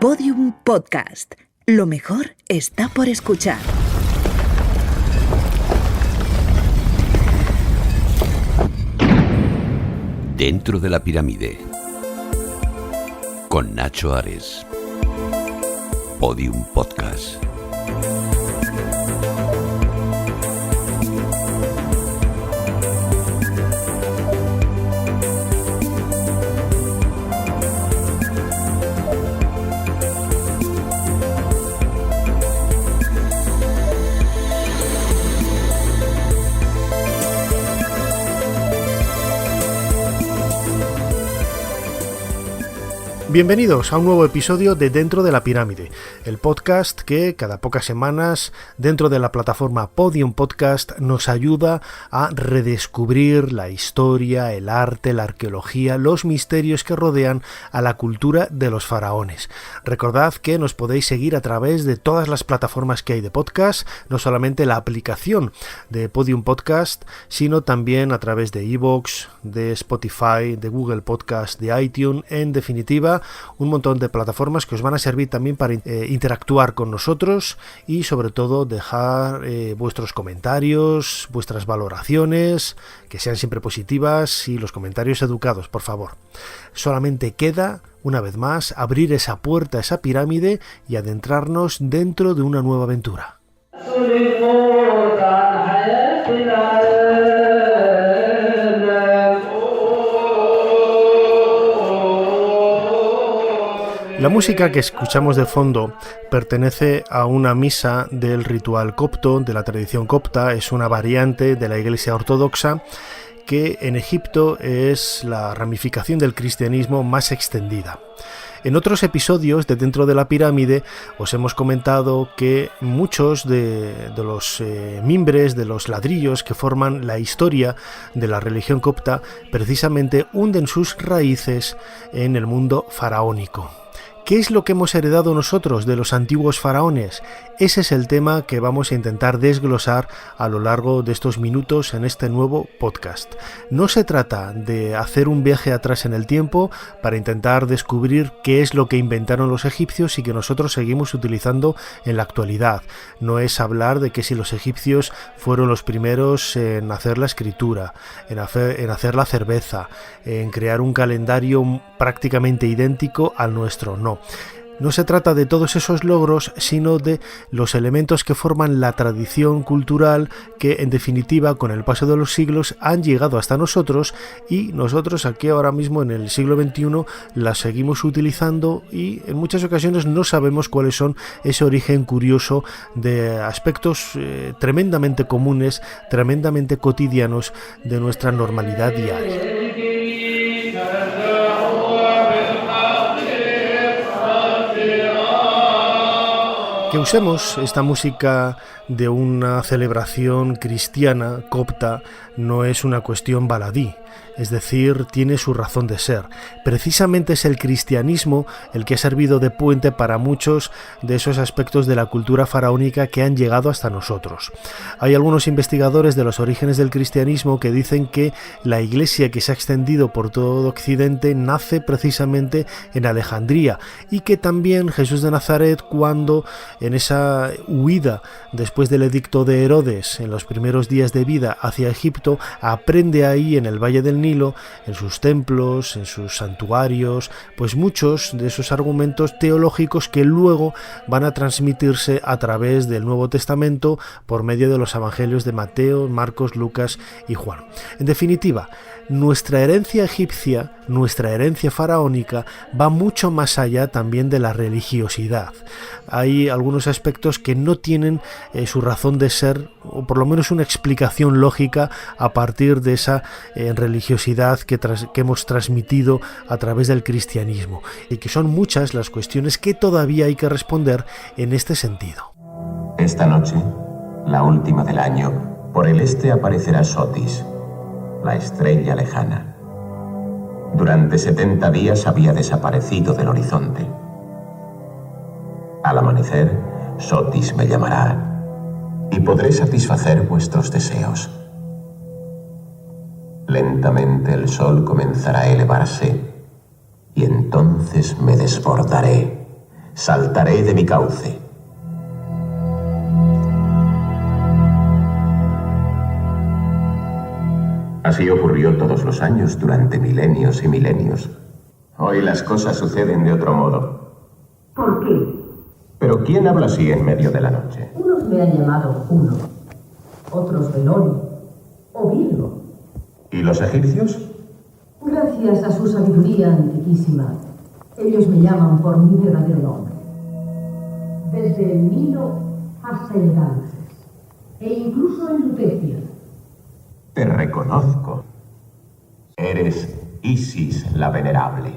Podium Podcast. Lo mejor está por escuchar. Dentro de la pirámide, con Nacho Ares. Podium Podcast. Bienvenidos a un nuevo episodio de Dentro de la Pirámide, el podcast que cada pocas semanas dentro de la plataforma Podium Podcast nos ayuda a redescubrir la historia, el arte, la arqueología, los misterios que rodean a la cultura de los faraones. Recordad que nos podéis seguir a través de todas las plataformas que hay de podcast, no solamente la aplicación de Podium Podcast, sino también a través de iVoox, de Spotify, de Google Podcast, de iTunes, en definitiva un montón de plataformas que os van a servir también para interactuar con nosotros y sobre todo dejar vuestros comentarios, vuestras valoraciones, que sean siempre positivas, y los comentarios educados, por favor. Solamente queda, una vez más, abrir esa puerta, esa pirámide y adentrarnos dentro de una nueva aventura. La música que escuchamos de fondo pertenece a una misa del ritual copto, de la tradición copta. Es una variante de la Iglesia Ortodoxa que en Egipto es la ramificación del cristianismo más extendida. En otros episodios de Dentro de la Pirámide os hemos comentado que muchos de los mimbres, de los ladrillos que forman la historia de la religión copta, precisamente hunden sus raíces en el mundo faraónico. ¿Qué es lo que hemos heredado nosotros de los antiguos faraones? Ese es el tema que vamos a intentar desglosar a lo largo de estos minutos en este nuevo podcast. No se trata de hacer un viaje atrás en el tiempo para intentar descubrir qué es lo que inventaron los egipcios y que nosotros seguimos utilizando en la actualidad. No es hablar de que si los egipcios fueron los primeros en hacer la escritura, en hacer la cerveza, en crear un calendario prácticamente idéntico al nuestro, no. No se trata de todos esos logros, sino de los elementos que forman la tradición cultural que, en definitiva, con el paso de los siglos han llegado hasta nosotros, y nosotros aquí ahora mismo en el siglo XXI las seguimos utilizando, y en muchas ocasiones no sabemos cuáles son ese origen curioso de aspectos tremendamente comunes, tremendamente cotidianos de nuestra normalidad diaria. Que usemos esta música de una celebración cristiana copta no es una cuestión baladí, es decir, tiene su razón de ser. Precisamente es el cristianismo el que ha servido de puente para muchos de esos aspectos de la cultura faraónica que han llegado hasta nosotros. Hay algunos investigadores de los orígenes del cristianismo que dicen que la iglesia que se ha extendido por todo Occidente nace precisamente en Alejandría, y que también Jesús de Nazaret, cuando en esa huida después del edicto de Herodes en los primeros días de vida hacia Egipto, aprende ahí en el Valle del Nilo, en sus templos, en sus santuarios, pues muchos de esos argumentos teológicos que luego van a transmitirse a través del Nuevo Testamento por medio de los evangelios de Mateo, Marcos, Lucas y Juan. En definitiva, nuestra herencia egipcia, nuestra herencia faraónica, va mucho más allá también de la religiosidad. Hay algunos aspectos que no tienen su razón de ser, o por lo menos una explicación lógica a partir de esa religiosidad que hemos transmitido a través del cristianismo, y que son muchas las cuestiones que todavía hay que responder en este sentido. Esta noche, la última del año, por el este aparecerá Sotis, la estrella lejana. Durante 70 días había desaparecido del horizonte. Al amanecer, Sotis me llamará y podré satisfacer vuestros deseos. Lentamente el sol comenzará a elevarse y entonces me desbordaré, saltaré de mi cauce. Así ocurrió todos los años durante milenios y milenios. Hoy las cosas suceden de otro modo. ¿Por qué? ¿Pero quién habla así en medio de la noche? Unos me han llamado Juno, otros Belón o Virgo. ¿Y los egipcios? Gracias a su sabiduría antiquísima, ellos me llaman por mi verdadero nombre. Desde el Nilo hasta el Ganges, e incluso en Lutecia. Te reconozco. Eres Isis la Venerable.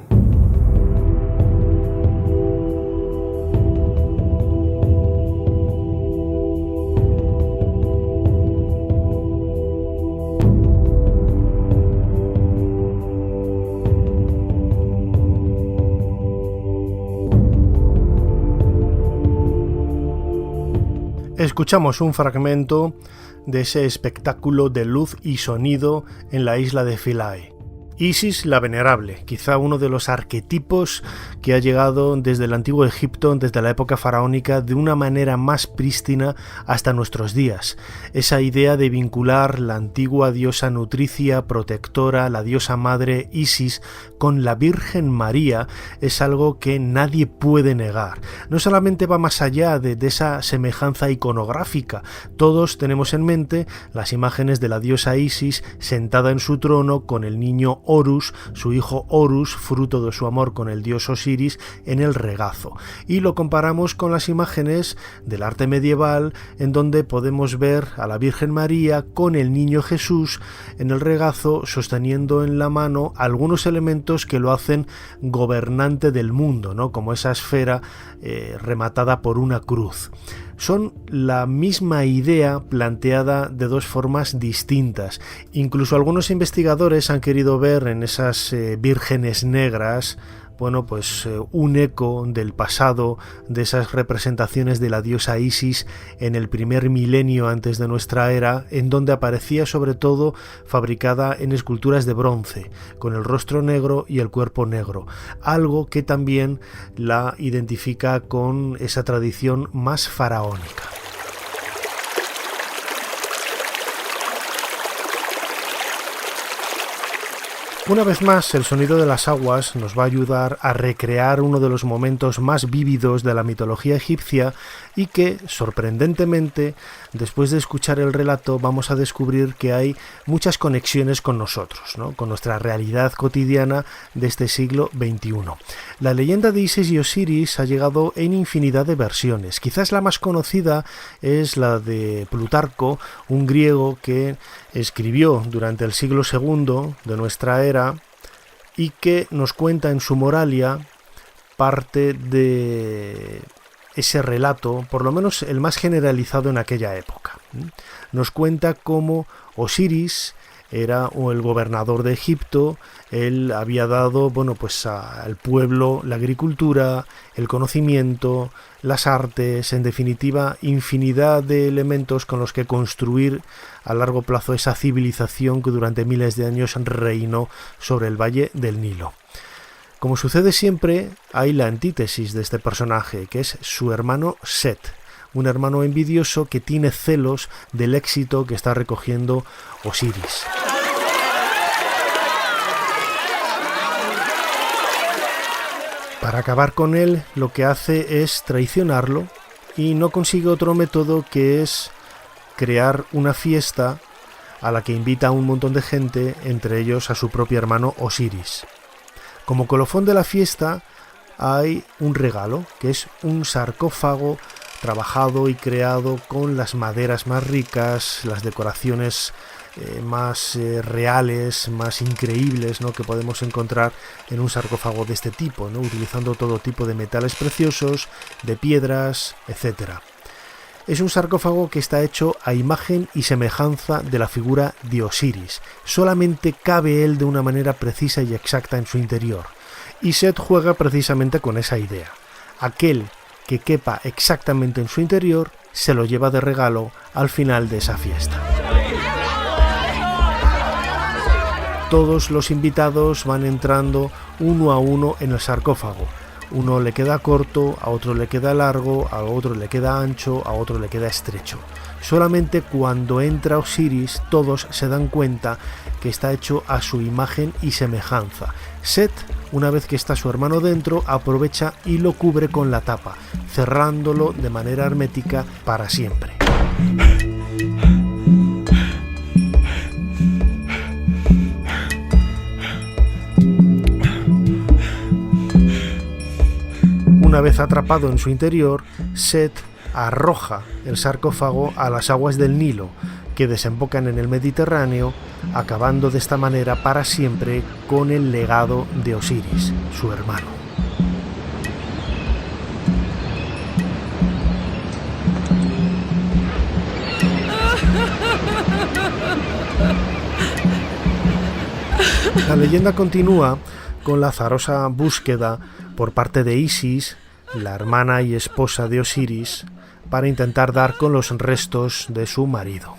Escuchamos un fragmento de ese espectáculo de luz y sonido en la isla de Philae. Isis la Venerable, quizá uno de los arquetipos que ha llegado desde el antiguo Egipto, desde la época faraónica, de una manera más prístina hasta nuestros días. Esa idea de vincular la antigua diosa nutricia, protectora, la diosa madre Isis, con la Virgen María es algo que nadie puede negar. No solamente va más allá de esa semejanza iconográfica, todos tenemos en mente las imágenes de la diosa Isis sentada en su trono con el niño Horus, su hijo Horus, fruto de su amor con el dios Osiris, en el regazo. Y lo comparamos con las imágenes del arte medieval, en donde podemos ver a la Virgen María con el niño Jesús en el regazo, sosteniendo en la mano algunos elementos que lo hacen gobernante del mundo, ¿no? Como esa esfera rematada por una cruz. Son la misma idea planteada de dos formas distintas. Incluso algunos investigadores han querido ver en esas vírgenes negras, bueno, pues un eco del pasado, de esas representaciones de la diosa Isis en el primer milenio antes de nuestra era, en donde aparecía sobre todo fabricada en esculturas de bronce, con el rostro negro y el cuerpo negro, algo que también la identifica con esa tradición más faraónica. Una vez más, el sonido de las aguas nos va a ayudar a recrear uno de los momentos más vívidos de la mitología egipcia y que, sorprendentemente, después de escuchar el relato, vamos a descubrir que hay muchas conexiones con nosotros, ¿no? Con nuestra realidad cotidiana de este siglo XXI. La leyenda de Isis y Osiris ha llegado en infinidad de versiones. Quizás la más conocida es la de Plutarco, un griego que escribió durante el siglo II de nuestra era y que nos cuenta en su Moralia parte de ese relato, por lo menos el más generalizado en aquella época. Nos cuenta cómo Osiris era el gobernador de Egipto. Él había dado, bueno, pues al pueblo la agricultura, el conocimiento, las artes, en definitiva, infinidad de elementos con los que construir a largo plazo esa civilización que durante miles de años reinó sobre el valle del Nilo. Como sucede siempre, hay la antítesis de este personaje, que es su hermano Set, un hermano envidioso que tiene celos del éxito que está recogiendo Osiris. Para acabar con él, lo que hace es traicionarlo y no consigue otro método que es crear una fiesta a la que invita a un montón de gente, entre ellos a su propio hermano Osiris. Como colofón de la fiesta hay un regalo, que es un sarcófago trabajado y creado con las maderas más ricas, las decoraciones más reales, más increíbles, ¿no?, que podemos encontrar en un sarcófago de este tipo, ¿no?, utilizando todo tipo de metales preciosos, de piedras, etc. Es un sarcófago que está hecho a imagen y semejanza de la figura de Osiris. Solamente cabe él de una manera precisa y exacta en su interior. Y Set juega precisamente con esa idea. Aquel que quepa exactamente en su interior se lo lleva de regalo al final de esa fiesta. Todos los invitados van entrando uno a uno en el sarcófago. Uno le queda corto, a otro le queda largo, a otro le queda ancho, a otro le queda estrecho. Solamente cuando entra Osiris todos se dan cuenta que está hecho a su imagen y semejanza. Set, una vez que está su hermano dentro, aprovecha y lo cubre con la tapa, cerrándolo de manera hermética para siempre. Una vez atrapado en su interior, Set arroja el sarcófago a las aguas del Nilo, que desembocan en el Mediterráneo, acabando de esta manera para siempre con el legado de Osiris, su hermano. La leyenda continúa con la azarosa búsqueda por parte de Isis, la hermana y esposa de Osiris, para intentar dar con los restos de su marido.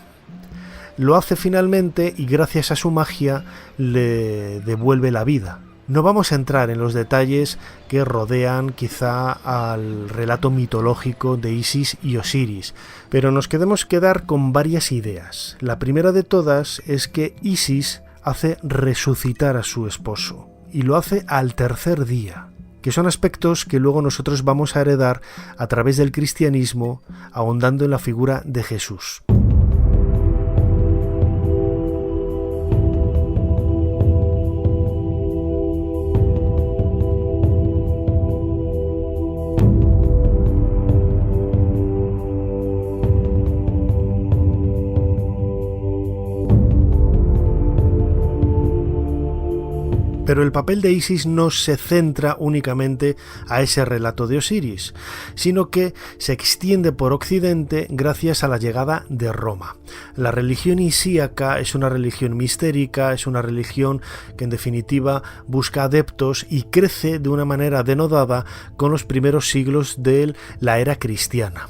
Lo hace finalmente y gracias a su magia le devuelve la vida. No vamos a entrar en los detalles que rodean quizá al relato mitológico de Isis y Osiris, pero nos queremos quedar con varias ideas. La primera de todas es que Isis hace resucitar a su esposo y lo hace al tercer día, que son aspectos que luego nosotros vamos a heredar a través del cristianismo, ahondando en la figura de Jesús. Pero el papel de Isis no se centra únicamente a ese relato de Osiris, sino que se extiende por Occidente gracias a la llegada de Roma. La religión isíaca es una religión mistérica, es una religión que en definitiva busca adeptos y crece de una manera denodada con los primeros siglos de la era cristiana.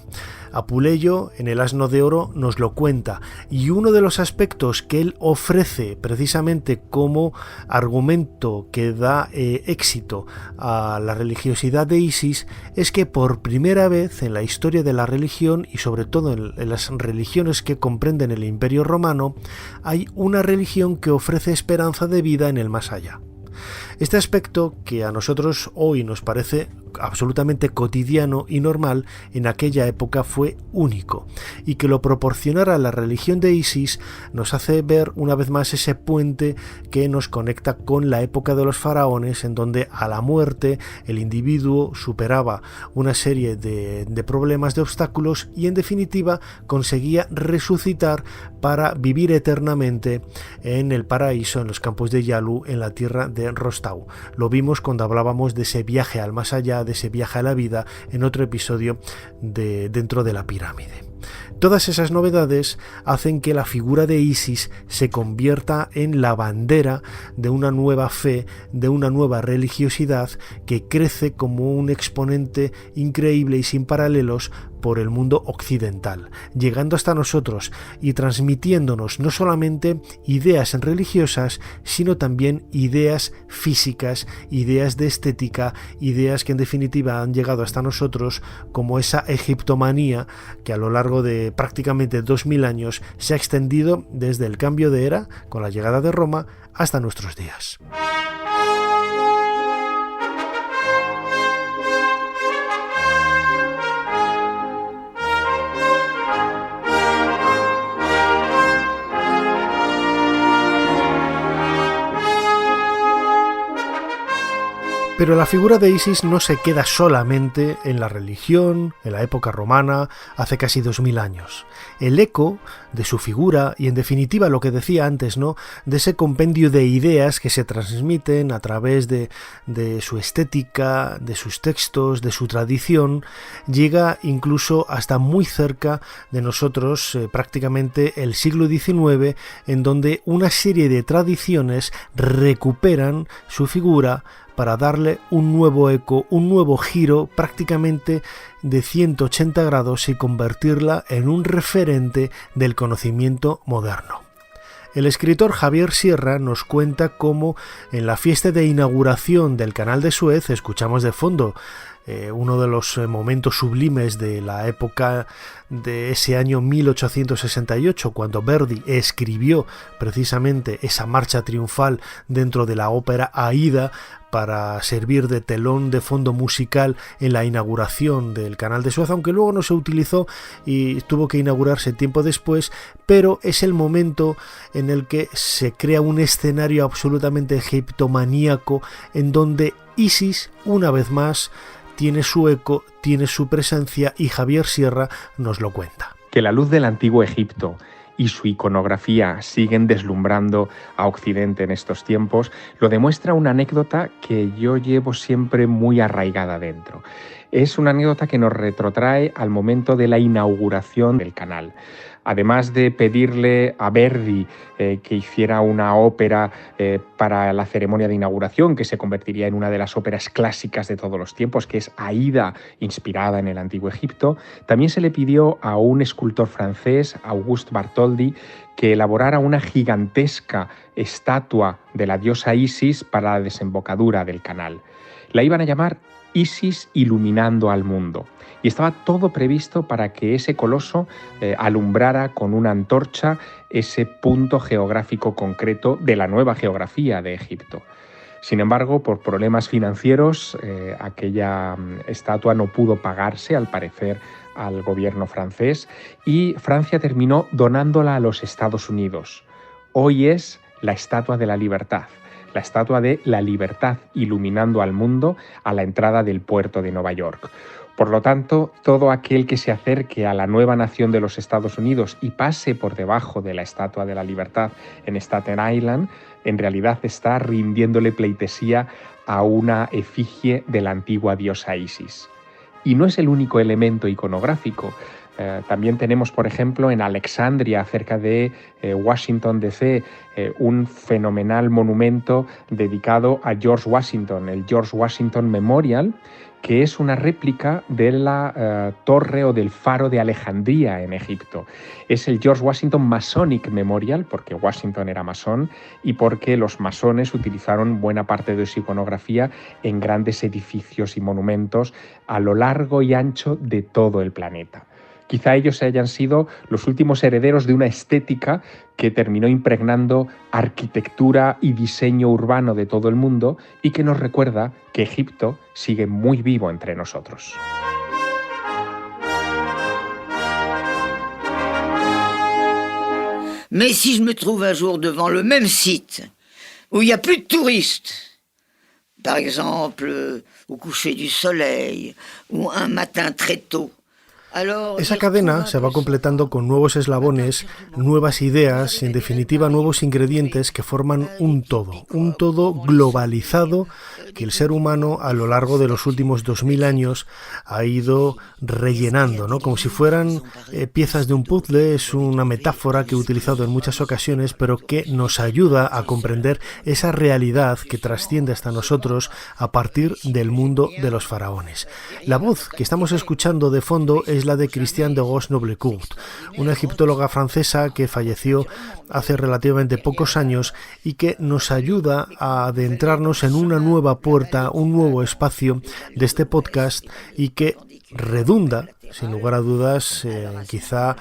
Apuleyo, en el Asno de Oro, nos lo cuenta, y uno de los aspectos que él ofrece precisamente como argumento que da éxito a la religiosidad de Isis es que por primera vez en la historia de la religión, y sobre todo en las religiones que comprenden el Imperio Romano, hay una religión que ofrece esperanza de vida en el más allá. Este aspecto, que a nosotros hoy nos parece absolutamente cotidiano y normal, en aquella época fue único, y que lo proporcionara la religión de Isis nos hace ver una vez más ese puente que nos conecta con la época de los faraones, en donde a la muerte el individuo superaba una serie de problemas, de obstáculos, y en definitiva conseguía resucitar para vivir eternamente en el paraíso, en los campos de Yalu, en la tierra de Rostau. Lo vimos cuando hablábamos de ese viaje al más allá, de ese viaje a la vida, en otro episodio de Dentro de la Pirámide. Todas esas novedades hacen que la figura de Isis se convierta en la bandera de una nueva fe, de una nueva religiosidad que crece como un exponente increíble y sin paralelos por el mundo occidental, llegando hasta nosotros y transmitiéndonos no solamente ideas religiosas, sino también ideas físicas, ideas de estética, ideas que en definitiva han llegado hasta nosotros como esa egiptomanía que a lo largo de prácticamente 2000 años se ha extendido desde el cambio de era con la llegada de Roma hasta nuestros días. Pero la figura de Isis no se queda solamente en la religión, en la época romana, hace casi 2000 años. El eco de su figura, y en definitiva lo que decía antes, ¿no?, de ese compendio de ideas que se transmiten a través de su estética, de sus textos, de su tradición, llega incluso hasta muy cerca de nosotros, prácticamente el siglo XIX, en donde una serie de tradiciones recuperan su figura para darle un nuevo eco, un nuevo giro prácticamente de 180 grados y convertirla en un referente del conocimiento moderno. El escritor Javier Sierra nos cuenta cómo en la fiesta de inauguración del Canal de Suez escuchamos de fondo uno de los momentos sublimes de la época de ese año 1868, cuando Verdi escribió precisamente esa marcha triunfal dentro de la ópera Aída para servir de telón de fondo musical en la inauguración del Canal de Suez, aunque luego no se utilizó y tuvo que inaugurarse tiempo después, pero es el momento en el que se crea un escenario absolutamente egiptomaníaco en donde Isis, una vez más, tiene su eco, tiene su presencia, y Javier Sierra nos lo cuenta. Que la luz del antiguo Egipto y su iconografía siguen deslumbrando a Occidente en estos tiempos, lo demuestra una anécdota que yo llevo siempre muy arraigada dentro. Es una anécdota que nos retrotrae al momento de la inauguración del canal. Además de pedirle a Verdi que hiciera una ópera para la ceremonia de inauguración, que se convertiría en una de las óperas clásicas de todos los tiempos, que es Aída, inspirada en el Antiguo Egipto, también se le pidió a un escultor francés, Auguste Bartholdi, que elaborara una gigantesca estatua de la diosa Isis para la desembocadura del canal. La iban a llamar Isis iluminando al mundo. Y estaba todo previsto para que ese coloso alumbrara con una antorcha ese punto geográfico concreto de la nueva geografía de Egipto. Sin embargo, por problemas financieros, aquella estatua no pudo pagarse, al parecer, al gobierno francés, y Francia terminó donándola a los Estados Unidos. Hoy es la Estatua de la Libertad. La Estatua de la Libertad iluminando al mundo a la entrada del puerto de Nueva York. Por lo tanto, todo aquel que se acerque a la nueva nación de los Estados Unidos y pase por debajo de la Estatua de la Libertad en Staten Island, en realidad está rindiéndole pleitesía a una efigie de la antigua diosa Isis. Y no es el único elemento iconográfico. También tenemos, por ejemplo, en Alexandria, cerca de Washington D.C., un fenomenal monumento dedicado a George Washington, el George Washington Memorial, que es una réplica de la torre o del faro de Alejandría en Egipto. Es el George Washington Masonic Memorial, porque Washington era masón y porque los masones utilizaron buena parte de su iconografía en grandes edificios y monumentos a lo largo y ancho de todo el planeta. Quizá ellos hayan sido los últimos herederos de una estética que terminó impregnando arquitectura y diseño urbano de todo el mundo y que nos recuerda que Egipto sigue muy vivo entre nosotros. Mais si je me trouve un jour devant le même site, où il n'y a plus de touristes, par exemple au coucher du soleil ou un matin très tôt, esa cadena se va completando con nuevos eslabones, nuevas ideas, en definitiva nuevos ingredientes que forman un todo globalizado que el ser humano a lo largo de los últimos 2000 años ha ido rellenando, ¿no? Como si fueran piezas de un puzzle. Es una metáfora que he utilizado en muchas ocasiones, pero que nos ayuda a comprender esa realidad que trasciende hasta nosotros a partir del mundo de los faraones. La voz que estamos escuchando de fondo es la de Christiane de Gosnoble-Court, una egiptóloga francesa que falleció hace relativamente pocos años y que nos ayuda a adentrarnos en una nueva puerta, un nuevo espacio de este podcast y que redunda, sin lugar a dudas, quizá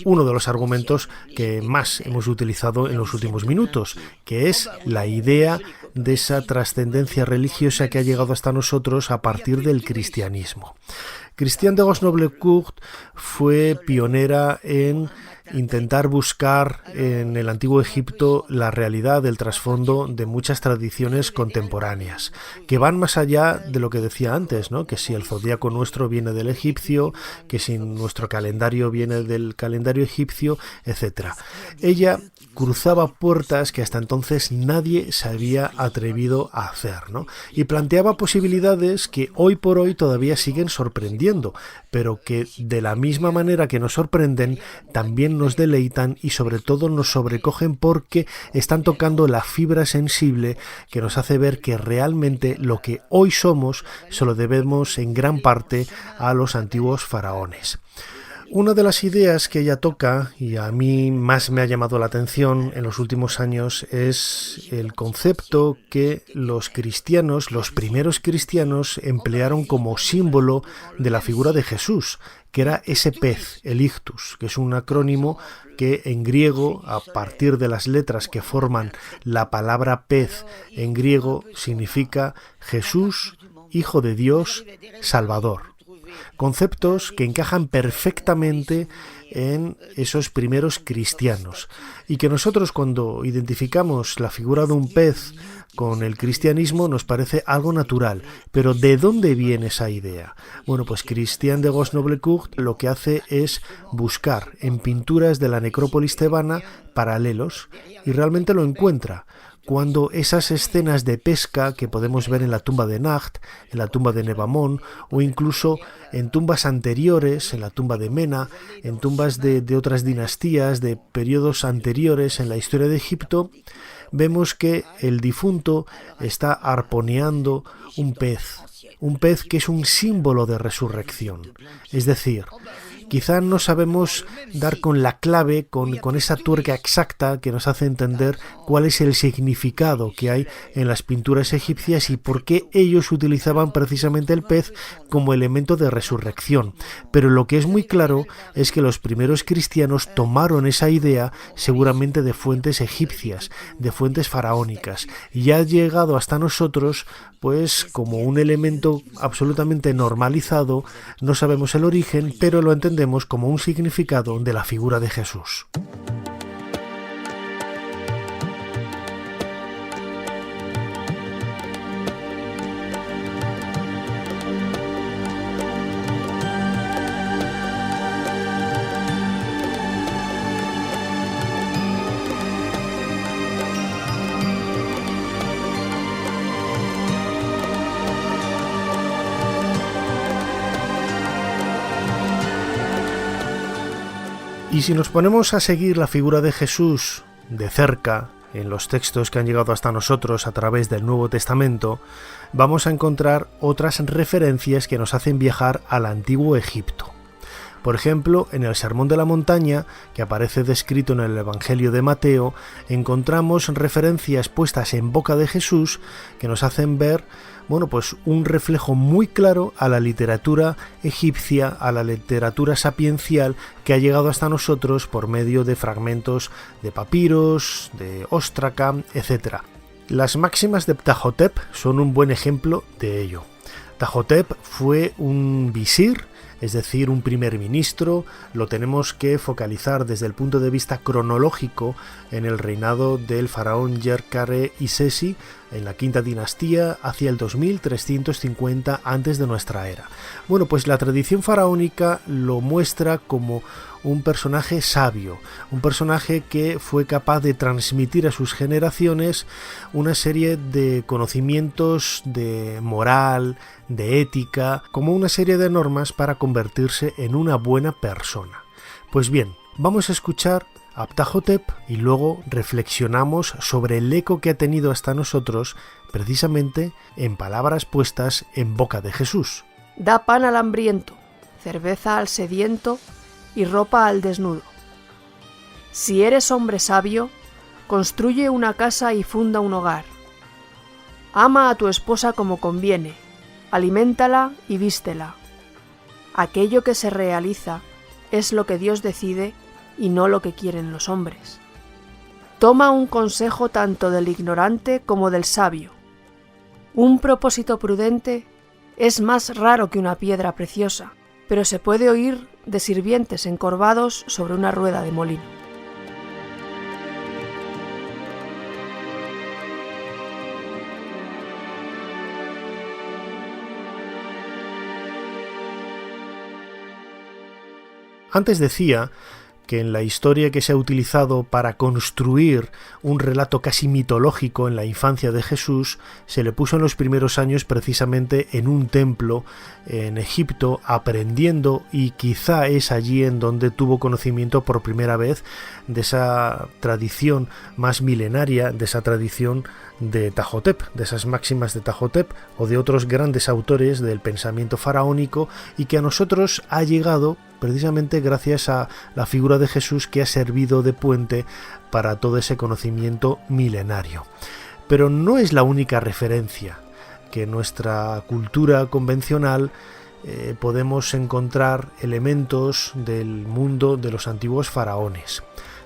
uno de los argumentos que más hemos utilizado en los últimos minutos, que es la idea de esa trascendencia religiosa que ha llegado hasta nosotros a partir del cristianismo. Christiane de Gosnoble-Court fue pionera en intentar buscar en el antiguo Egipto la realidad del trasfondo de muchas tradiciones contemporáneas, que van más allá de lo que decía antes, ¿no? Que si el zodíaco nuestro viene del egipcio, que si nuestro calendario viene del calendario egipcio, etc. Ella cruzaba puertas que hasta entonces nadie se había atrevido a hacer, ¿no? Y planteaba posibilidades que hoy por hoy todavía siguen sorprendiendo, pero que de la misma manera que nos sorprenden, también nos deleitan y sobre todo nos sobrecogen porque están tocando la fibra sensible que nos hace ver que realmente lo que hoy somos se lo debemos en gran parte a los antiguos faraones. Una de las ideas que ella toca, y a mí más me ha llamado la atención en los últimos años, es el concepto que los cristianos, los primeros cristianos, emplearon como símbolo de la figura de Jesús, que era ese pez, el ictus, que es un acrónimo que en griego, a partir de las letras que forman la palabra pez en griego, significa Jesús, Hijo de Dios, Salvador. Conceptos que encajan perfectamente en esos primeros cristianos y que nosotros, cuando identificamos la figura de un pez con el cristianismo, nos parece algo natural. Pero ¿de dónde viene esa idea? Bueno, pues Christian de Gosnoble-Court lo que hace es buscar en pinturas de la necrópolis tebana paralelos, y realmente lo encuentra. Cuando esas escenas de pesca que podemos ver en la tumba de Nacht, en la tumba de Nebamón, o incluso en tumbas anteriores, en la tumba de Mena, en tumbas de otras dinastías, de periodos anteriores en la historia de Egipto, vemos que el difunto está arponeando un pez que es un símbolo de resurrección. Es decir, quizá no sabemos dar con la clave, con esa tuerca exacta que nos hace entender cuál es el significado que hay en las pinturas egipcias y por qué ellos utilizaban precisamente el pez como elemento de resurrección. Pero lo que es muy claro es que los primeros cristianos tomaron esa idea seguramente de fuentes egipcias, de fuentes faraónicas, y ha llegado hasta nosotros pues como un elemento absolutamente normalizado. No sabemos el origen, pero lo entendemos como un significado de la figura de Jesús. Y si nos ponemos a seguir la figura de Jesús de cerca, en los textos que han llegado hasta nosotros a través del Nuevo Testamento, vamos a encontrar otras referencias que nos hacen viajar al antiguo Egipto. Por ejemplo, en el Sermón de la Montaña, que aparece descrito en el Evangelio de Mateo, encontramos referencias puestas en boca de Jesús que nos hacen ver, pues un reflejo muy claro a la literatura egipcia, a la literatura sapiencial que ha llegado hasta nosotros por medio de fragmentos de papiros, de óstraca, etc. Las máximas de Ptahhotep son un buen ejemplo de ello. Ptahhotep fue un visir, es decir, un primer ministro. Lo tenemos que focalizar desde el punto de vista cronológico en el reinado del faraón Yerkare-Isesi en la quinta dinastía hacia el 2350 antes de nuestra era. Pues la tradición faraónica lo muestra como un personaje sabio, un personaje que fue capaz de transmitir a sus generaciones una serie de conocimientos de moral, de ética, como una serie de normas para convertirse en una buena persona. Pues bien, vamos a escuchar a Ptahhotep y luego reflexionamos sobre el eco que ha tenido hasta nosotros precisamente en palabras puestas en boca de Jesús. Da pan al hambriento, cerveza al sediento y ropa al desnudo. Si eres hombre sabio, construye una casa y funda un hogar. Ama a tu esposa como conviene, aliméntala y vístela. Aquello que se realiza es lo que Dios decide y no lo que quieren los hombres. Toma un consejo tanto del ignorante como del sabio. Un propósito prudente es más raro que una piedra preciosa, pero se puede oír de sirvientes encorvados sobre una rueda de molino. Antes decía que en la historia que se ha utilizado para construir un relato casi mitológico en la infancia de Jesús, se le puso en los primeros años precisamente en un templo en Egipto, aprendiendo, y quizá es allí en donde tuvo conocimiento por primera vez de esa tradición más milenaria, de esa tradición de Ptahhotep, de esas máximas de Ptahhotep o de otros grandes autores del pensamiento faraónico, y que a nosotros ha llegado precisamente gracias a la figura de Jesús, que ha servido de puente para todo ese conocimiento milenario. Pero no es la única referencia que en nuestra cultura convencional podemos encontrar elementos del mundo de los antiguos faraones.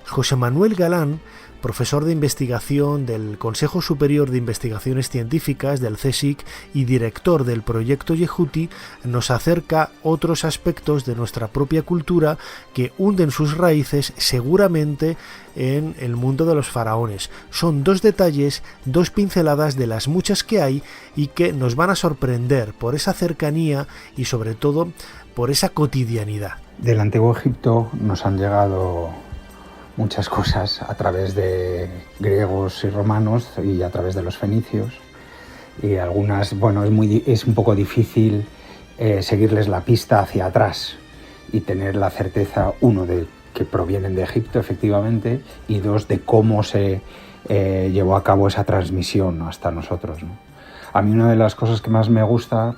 José Manuel Galán, profesor de investigación del Consejo Superior de Investigaciones Científicas del CSIC y director del proyecto Yehuti, nos acerca otros aspectos de nuestra propia cultura que hunden sus raíces seguramente en el mundo de los faraones. Son 2 detalles, 2 pinceladas de las muchas que hay y que nos van a sorprender por esa cercanía y sobre todo por esa cotidianidad. Del Antiguo Egipto nos han llegado muchas cosas a través de griegos y romanos y a través de los fenicios, y algunas, bueno, es un poco difícil seguirles la pista hacia atrás y tener la certeza, 1, de que provienen de Egipto efectivamente, y 2, de cómo se llevó a cabo esa transmisión hasta nosotros, ¿no? A mí una de las cosas que más me gusta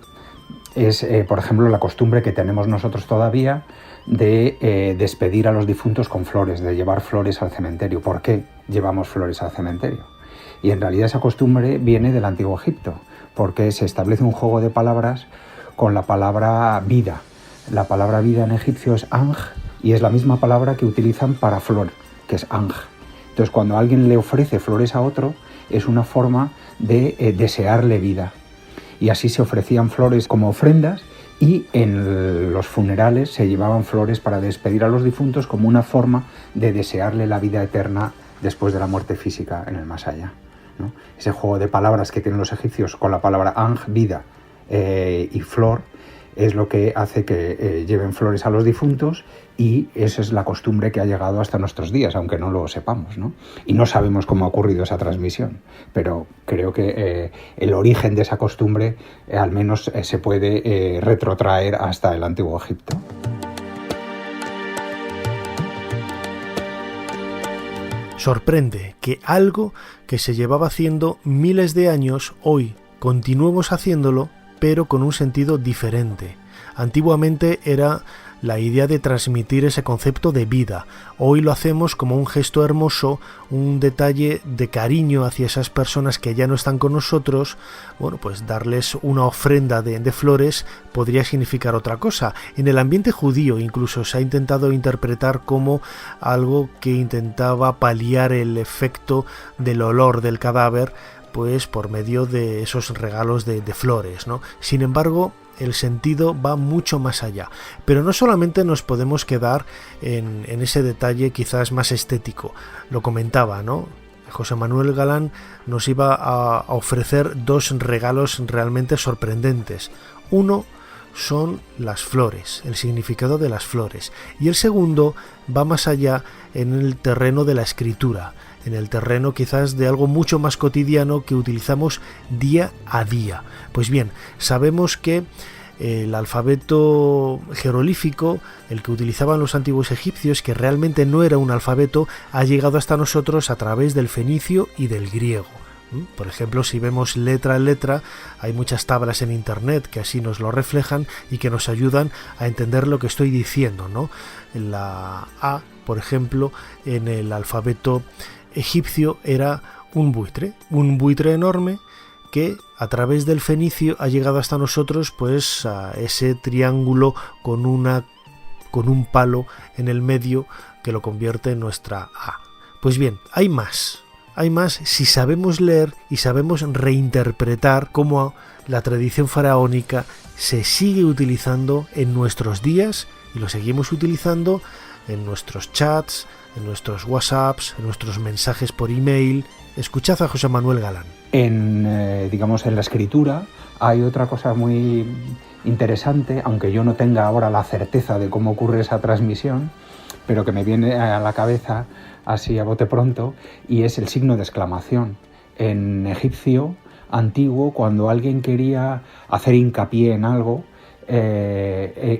es, por ejemplo, la costumbre que tenemos nosotros todavía de despedir a los difuntos con flores, de llevar flores al cementerio. ¿Por qué llevamos flores al cementerio? Y en realidad esa costumbre viene del Antiguo Egipto, porque se establece un juego de palabras con la palabra vida. La palabra vida en egipcio es anj, y es la misma palabra que utilizan para flor, que es anj. Entonces, cuando alguien le ofrece flores a otro, es una forma de desearle vida. Y así se ofrecían flores como ofrendas, y en los funerales se llevaban flores para despedir a los difuntos como una forma de desearle la vida eterna después de la muerte física en el más allá, ¿no? Ese juego de palabras que tienen los egipcios con la palabra anj, vida, y flor, es lo que hace que lleven flores a los difuntos, y esa es la costumbre que ha llegado hasta nuestros días, aunque no lo sepamos, ¿no? Y no sabemos cómo ha ocurrido esa transmisión, pero creo que el origen de esa costumbre al menos se puede retrotraer hasta el Antiguo Egipto. Sorprende que algo que se llevaba haciendo miles de años, hoy continuemos haciéndolo, pero con un sentido diferente. Antiguamente era la idea de transmitir ese concepto de vida. Hoy lo hacemos como un gesto hermoso, un detalle de cariño hacia esas personas que ya no están con nosotros. Bueno, pues darles una ofrenda de flores podría significar otra cosa. En el ambiente judío incluso se ha intentado interpretar como algo que intentaba paliar el efecto del olor del cadáver, pues por medio de esos regalos de flores, ¿no? Sin embargo, el sentido va mucho más allá. Pero no solamente nos podemos quedar en ese detalle quizás más estético. Lo comentaba, ¿no? José Manuel Galán nos iba a ofrecer 2 regalos realmente sorprendentes. Uno son las flores, el significado de las flores. Y el segundo va más allá en el terreno de la escritura, en el terreno quizás de algo mucho más cotidiano que utilizamos día a día. Pues bien, sabemos que el alfabeto jeroglífico, el que utilizaban los antiguos egipcios, que realmente no era un alfabeto, ha llegado hasta nosotros a través del fenicio y del griego. Por ejemplo, si vemos letra a letra, hay muchas tablas en internet que así nos lo reflejan y que nos ayudan a entender lo que estoy diciendo, ¿no? La A, por ejemplo, en el alfabeto egipcio era un buitre enorme que a través del fenicio ha llegado hasta nosotros, pues a ese triángulo con un palo en el medio que lo convierte en nuestra A. Pues bien, hay más si sabemos leer y sabemos reinterpretar cómo la tradición faraónica se sigue utilizando en nuestros días, y lo seguimos utilizando en nuestros chats, en nuestros WhatsApps, en nuestros mensajes por email. Escuchad a José Manuel Galán. En la escritura hay otra cosa muy interesante, aunque yo no tenga ahora la certeza de cómo ocurre esa transmisión, pero que me viene a la cabeza así a bote pronto, y es el signo de exclamación. En egipcio antiguo, cuando alguien quería hacer hincapié en algo,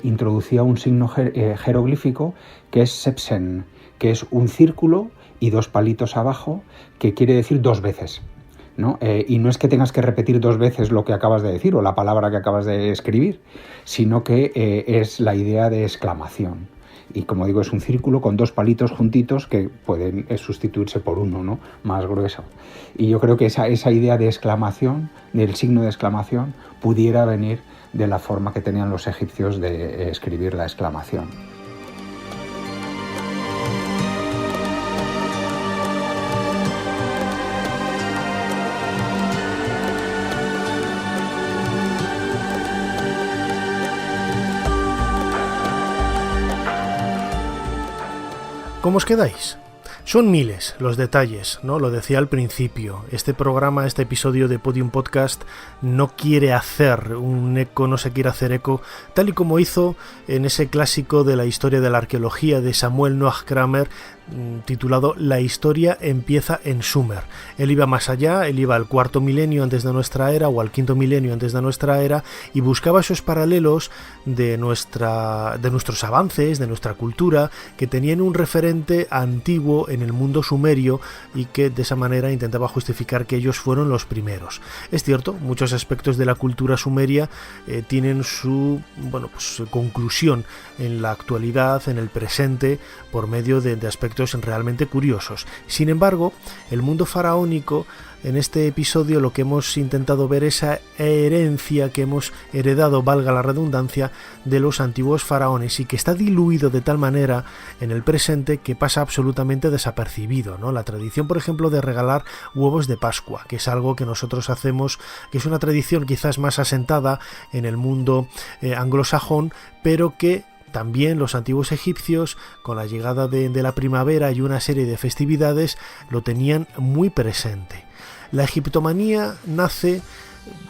introducía un signo jeroglífico que es sepsen, que es un círculo y 2 palitos abajo, que quiere decir 2 veces. ¿no? Y no es que tengas que repetir 2 veces lo que acabas de decir o la palabra que acabas de escribir, sino que es la idea de exclamación. Y como digo, es un círculo con 2 palitos juntitos que pueden sustituirse por uno, ¿no? Más grueso. Y yo creo que esa idea de exclamación, del signo de exclamación, pudiera venir de la forma que tenían los egipcios de escribir la exclamación. ¿Cómo os quedáis? Son miles los detalles, ¿no? Lo decía al principio. Este programa, este episodio de Podium Podcast no quiere hacer un eco, no se quiere hacer eco, tal y como hizo en ese clásico de la historia de la arqueología de Samuel Noah Kramer, titulado La historia empieza en Sumer. Él iba más allá, él iba al 4.º milenio antes de nuestra era o al 5.º milenio antes de nuestra era y buscaba esos paralelos de nuestros avances, de nuestra cultura, que tenían un referente antiguo en el mundo sumerio y que de esa manera intentaba justificar que ellos fueron los primeros. Es cierto, muchos aspectos de la cultura sumeria tienen su conclusión en la actualidad, en el presente, por medio de aspectos realmente curiosos. Sin embargo, el mundo faraónico, en este episodio lo que hemos intentado ver es esa herencia que hemos heredado, valga la redundancia, de los antiguos faraones y que está diluido de tal manera en el presente que pasa absolutamente desapercibido, ¿no? La tradición, por ejemplo, de regalar huevos de Pascua, que es algo que nosotros hacemos, que es una tradición quizás más asentada en el mundo anglosajón, pero que también los antiguos egipcios, con la llegada de la primavera y una serie de festividades, lo tenían muy presente. La egiptomanía nace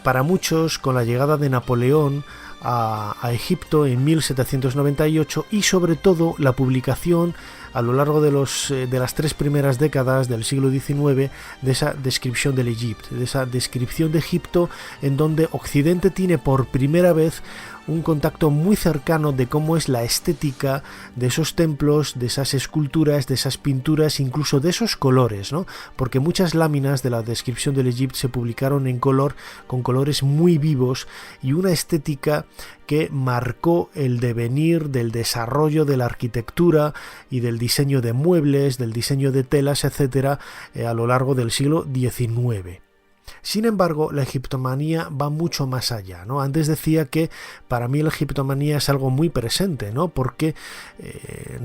para muchos con la llegada de Napoleón a Egipto en 1798 y sobre todo la publicación a lo largo de las 3 primeras décadas del siglo XIX de esa descripción del Egipto, de esa descripción de Egipto en donde Occidente tiene por primera vez un contacto muy cercano de cómo es la estética de esos templos, de esas esculturas, de esas pinturas, incluso de esos colores, ¿no? Porque muchas láminas de la descripción del Egipto se publicaron en color, con colores muy vivos y una estética que marcó el devenir del desarrollo de la arquitectura y del diseño de muebles, del diseño de telas, etcétera, a lo largo del siglo XIX. Sin embargo, la egiptomanía va mucho más allá, ¿no? Antes decía que para mí la egiptomanía es algo muy presente, ¿no? Porque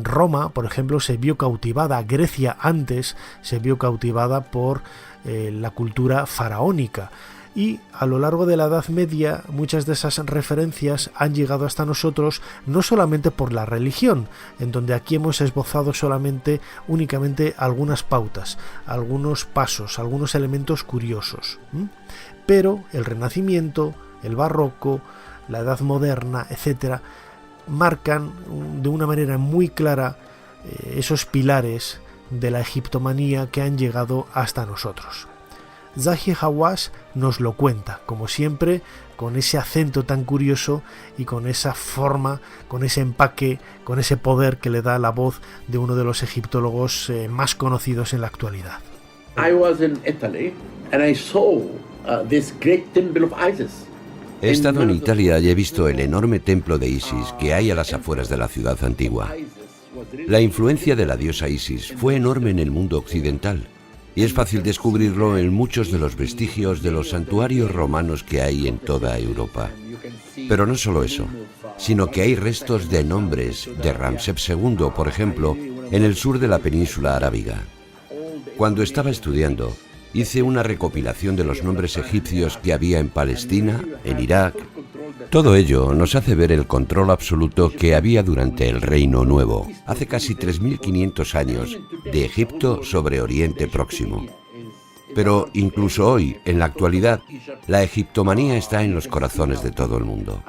Roma, por ejemplo, se vio cautivada, Grecia antes se vio cautivada por la cultura faraónica. Y a lo largo de la Edad Media muchas de esas referencias han llegado hasta nosotros no solamente por la religión, en donde aquí hemos esbozado únicamente algunas pautas, algunos pasos, algunos elementos curiosos. Pero el Renacimiento, el Barroco, la Edad Moderna, etcétera, marcan de una manera muy clara esos pilares de la egiptomanía que han llegado hasta nosotros. Zahi Hawass nos lo cuenta, como siempre, con ese acento tan curioso y con esa forma, con ese empaque, con ese poder que le da la voz de uno de los egiptólogos más conocidos en la actualidad. I was in Italy and I saw this great temple of Isis. He estado en Italia y he visto el enorme templo de Isis que hay a las afueras de la ciudad antigua. La influencia de la diosa Isis fue enorme en el mundo occidental. Y es fácil descubrirlo en muchos de los vestigios de los santuarios romanos que hay en toda Europa. Pero no solo eso, sino que hay restos de nombres de Ramsés II, por ejemplo, en el sur de la península arábiga. Cuando estaba estudiando, hice una recopilación de los nombres egipcios que había en Palestina, en Irak. Todo ello nos hace ver el control absoluto que había durante el Reino Nuevo, hace casi 3.500 años, de Egipto sobre Oriente Próximo. Pero incluso hoy, en la actualidad, la egiptomanía está en los corazones de todo el mundo.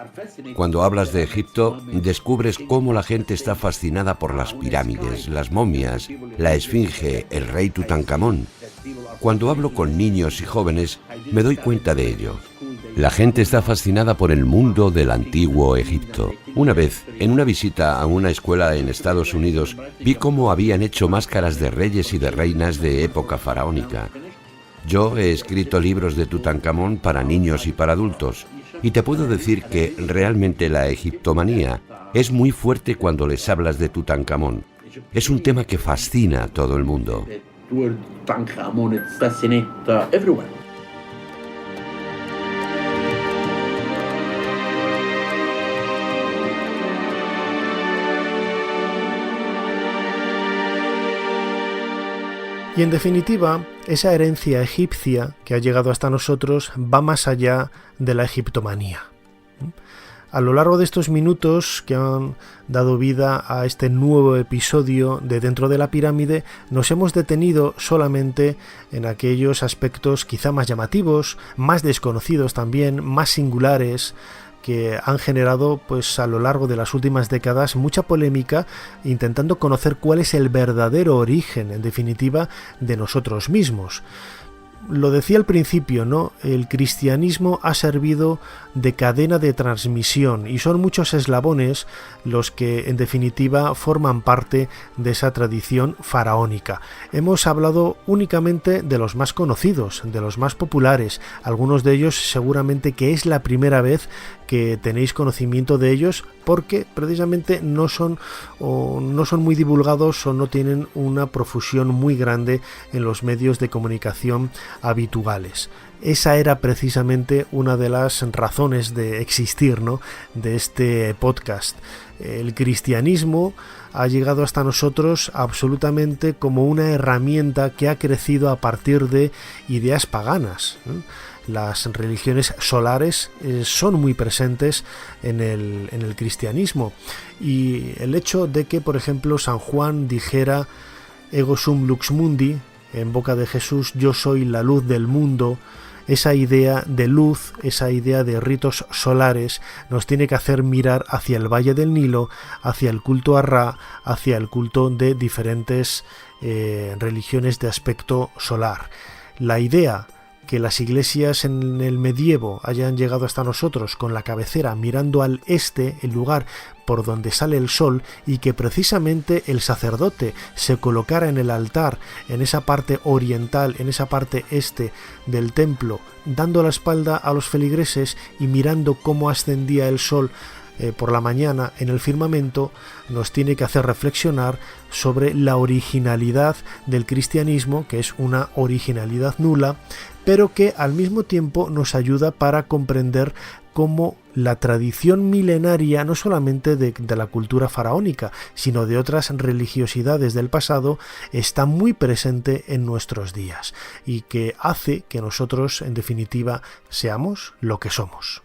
Cuando hablas de Egipto, descubres cómo la gente está fascinada por las pirámides, las momias, la esfinge, el rey Tutankamón. Cuando hablo con niños y jóvenes, me doy cuenta de ello. La gente está fascinada por el mundo del antiguo Egipto. Una vez, en una visita a una escuela en Estados Unidos, vi cómo habían hecho máscaras de reyes y de reinas de época faraónica. Yo he escrito libros de Tutankamón para niños y para adultos, y te puedo decir que realmente la egiptomanía es muy fuerte cuando les hablas de Tutankamón. Es un tema que fascina a todo el mundo. Y en definitiva, esa herencia egipcia que ha llegado hasta nosotros va más allá de la egiptomanía. A lo largo de estos minutos que han dado vida a este nuevo episodio de Dentro de la Pirámide, nos hemos detenido solamente en aquellos aspectos quizá más llamativos, más desconocidos también, más singulares, que han generado pues a lo largo de las últimas décadas mucha polémica, intentando conocer cuál es el verdadero origen, en definitiva, de nosotros mismos. Lo decía al principio, ¿no? El cristianismo ha servido de cadena de transmisión y son muchos eslabones los que en definitiva forman parte de esa tradición faraónica. Hemos hablado únicamente de los más conocidos, de los más populares, algunos de ellos seguramente que es la primera vez que tenéis conocimiento de ellos porque precisamente no son muy divulgados o no tienen una profusión muy grande en los medios de comunicación habituales. Esa era precisamente una de las razones de existir, ¿no?, de este podcast. El cristianismo ha llegado hasta nosotros absolutamente como una herramienta que ha crecido a partir de ideas paganas, ¿no? Las religiones solares son muy presentes en el cristianismo, y el hecho de que, por ejemplo, San Juan dijera Ego sum lux mundi, en boca de Jesús, yo soy la luz del mundo, esa idea de luz, esa idea de ritos solares nos tiene que hacer mirar hacia el Valle del Nilo, hacia el culto a Ra, hacia el culto de diferentes religiones de aspecto solar. La idea que las iglesias en el medievo hayan llegado hasta nosotros con la cabecera mirando al este, el lugar por donde sale el sol, y que precisamente el sacerdote se colocara en el altar, en esa parte oriental, en esa parte este del templo, dando la espalda a los feligreses y mirando cómo ascendía el sol por la mañana en el firmamento, nos tiene que hacer reflexionar sobre la originalidad del cristianismo, que es una originalidad nula, pero que al mismo tiempo nos ayuda para comprender cómo la tradición milenaria, no solamente de la cultura faraónica, sino de otras religiosidades del pasado, está muy presente en nuestros días y que hace que nosotros, en definitiva, seamos lo que somos.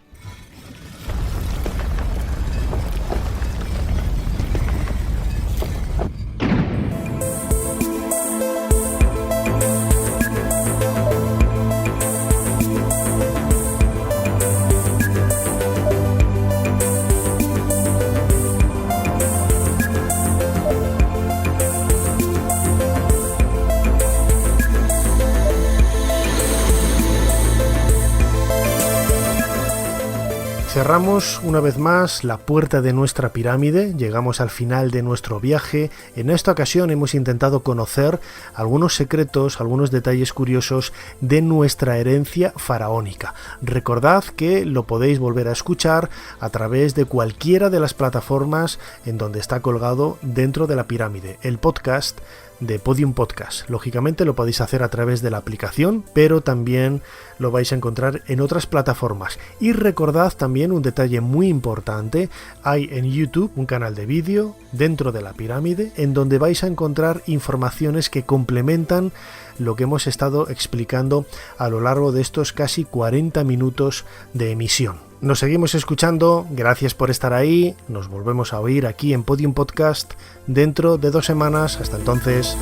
Cerramos una vez más la puerta de nuestra pirámide, llegamos al final de nuestro viaje. En esta ocasión hemos intentado conocer algunos secretos, algunos detalles curiosos de nuestra herencia faraónica. Recordad que lo podéis volver a escuchar a través de cualquiera de las plataformas en donde está colgado Dentro de la Pirámide, el podcast de Podium Podcast. Lógicamente lo podéis hacer a través de la aplicación, pero también lo vais a encontrar en otras plataformas. Y recordad también un detalle muy importante: hay en YouTube un canal de vídeo, Dentro de la Pirámide, en donde vais a encontrar informaciones que complementan lo que hemos estado explicando a lo largo de estos casi 40 minutos de emisión. Nos seguimos escuchando, gracias por estar ahí, nos volvemos a oír aquí en Podium Podcast dentro de 2 semanas. Hasta entonces.